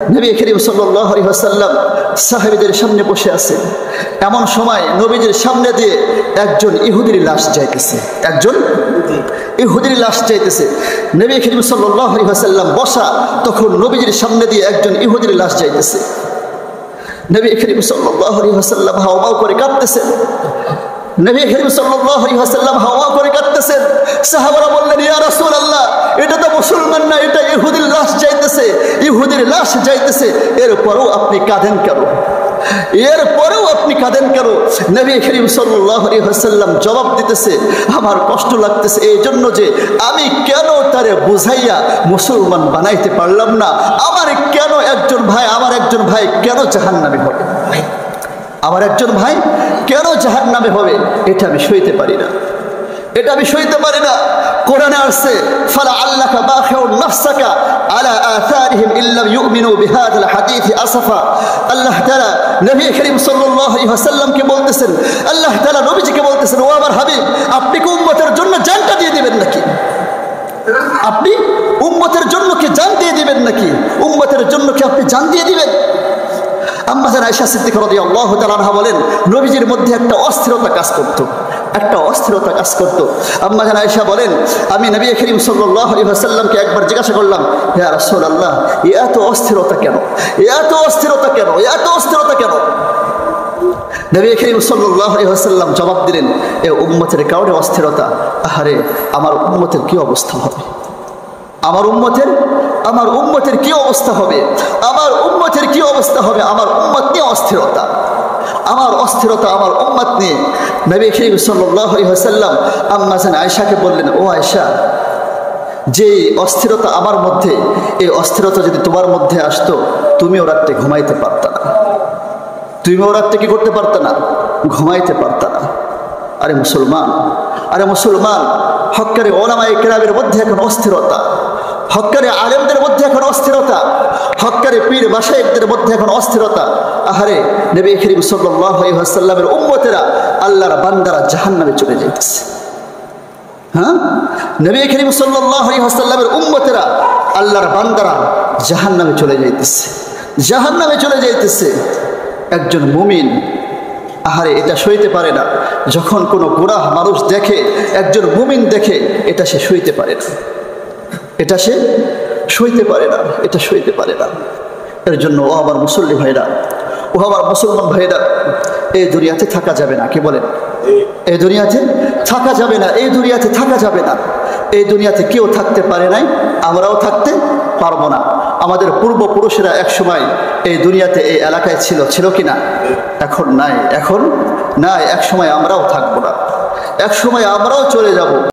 নবী করিম সাল্লাল্লাহু আলাইহি ওয়াসাল্লাম সাহাবীদের সামনে বসে আছেন। এমন সময় নবীজির সামনে দিয়ে একজন ইহুদির লাশ যাইতেছে। একজন ইহুদির লাশ যাইতেছে। নবী করিম সাল্লাল্লাহু আলাইহি ওয়াসাল্লাম বসা, তখন নবীজির সামনে দিয়ে একজন ইহুদির লাশ যাইতেছে। নবী করিম সাল্লাল্লাহু আলাইহি ওয়াসাল্লাম হাওমাও করে কাঁদতেছেন। নবী করিম সাল্লাল্লাহু আলাইহি ওয়াসাল্লাম হাওয়া করে কাঁদতেছেন। সাহাবারা বললেন, ইয়া রাসূলুল্লাহ, এটা তো মুসলমান না, এটা ইহুদির লাশ যাইতেছে, ইহুদির লাশ যাইতেছে, এরপরেও আপনি কাঁদেন কেন? এরপরেও আপনি কাঁদেন কেন? নবী করিম সাল্লাল্লাহু আলাইহি ওয়াসাল্লাম জবাব দিতেছে, আমার কষ্ট লাগতেছে এই জন্য যে আমি কেন তারে বুঝাইয়া মুসলমান বানাইতে পারলাম না। আমার একজন ভাই কেন জাহান্নামী হবে? আমার একজন ভাই কেন জাহান্নামে হবে? এটা আমি সইতে পারি না, এটা আমি সইতে পারি না। কোরআনে আসছে, ফালা আল্লাকা বাখিউন নাফসাকা আলা আথারিহিম ইল্লাম ইউমিনু বিহাযাল হাদীসি আসাফা। আল্লাহ তাআলা নবী করিম সাল্লাল্লাহু আলাইহি ওয়াসাল্লামকে বলতেছেন, আল্লাহ তাআলা নবীজিকে বলতেছেন, ও আমার হাবিব, আপনি কি উম্মতের জন্য জানটা দিয়ে দিবেন নাকি? আপনি উম্মতের জন্য কি জান দিয়ে দিবেন নাকি? উম্মতের জন্য কি আপনি জান দিয়ে দিবেন? আম্মা জান আয়েশা সিদ্দিকা রাদিয়াল্লাহু তাআলা আনহা বলেন, নবীজির মধ্যে একটা অস্থিরতা কাজ করত, আম্মা জান আয়েশা বলেন, আমি নবী করিম সাল্লাল্লাহু আলাইহি ওয়াসাল্লামকে একবার জিজ্ঞাসা করলাম, ইয়া রাসূলুল্লাহ, এত অস্থিরতা কেন? নবী করিম সাল্লাল্লাহু আলাইহি ওয়াসাল্লাম জবাব দিলেন, এ উম্মতের কারণে অস্থিরতা। আহারে, আমার উম্মতের কি অবস্থা হবে? আমার উম্মতের কি অবস্থা হবে? আমার উম্মত নিয়ে অস্থিরতা, আমার উম্মত নিয়ে। নবী করিম সাল্লাল্লাহু আলাইহি ওয়াসাল্লাম আম্মা জান আয়েশাকে বললেন, ও আয়েশা, যে অস্থিরতা আমার মধ্যে, এই অস্থিরতা যদি তোমার মধ্যে আসতো, তুমিও রাত্রে ঘুমাইতে পারতা না, কি করতে পারতা না? ঘুমাইতে পারতা না। আরে মুসলমান, হক্কারে ওলামায়ে কেরামের মধ্যে এখন অস্থিরতা, হক্কারে আলেমদের মধ্যে এখন অস্থিরতা, হক্কারে পীর মাশায়েখদের মধ্যে এখন অস্থিরতা। আহারে, নবী করিম সাল্লাল্লাহু আলাইহি ওয়াসাল্লামের উম্মতেরা, আল্লাহর বান্দারা জাহান্নামে চলে যাইতেছে। নবী করিম সাল্লাল্লাহু আলাইহি ওয়াসাল্লামের উম্মতেরা, আল্লাহর বান্দারা জাহান্নামে চলে যাইতেছে। একজন মুমিন, আহারে, এটা সইতে পারে না। যখন কোনো গুনাহ মানুষ দেখে, একজন মুমিন দেখে, এটা সে সইতে পারে না, এর জন্য ও আমার মুসল্লি ভাইরা, ও আমার মুসলমান ভাইরা, এই দুনিয়াতে থাকা যাবে না। কি বলেন? এই দুনিয়াতে থাকা যাবে না, এই দুনিয়াতে কেউ থাকতে পারে নাই, আমরাও থাকতে পারবো না। আমাদের পূর্বপুরুষেরা এক সময় এই দুনিয়াতে, এই এলাকায় ছিল কি না? এখন নাই। এক সময় আমরাও থাকবো না, এক সময় আমরাও চলে যাব।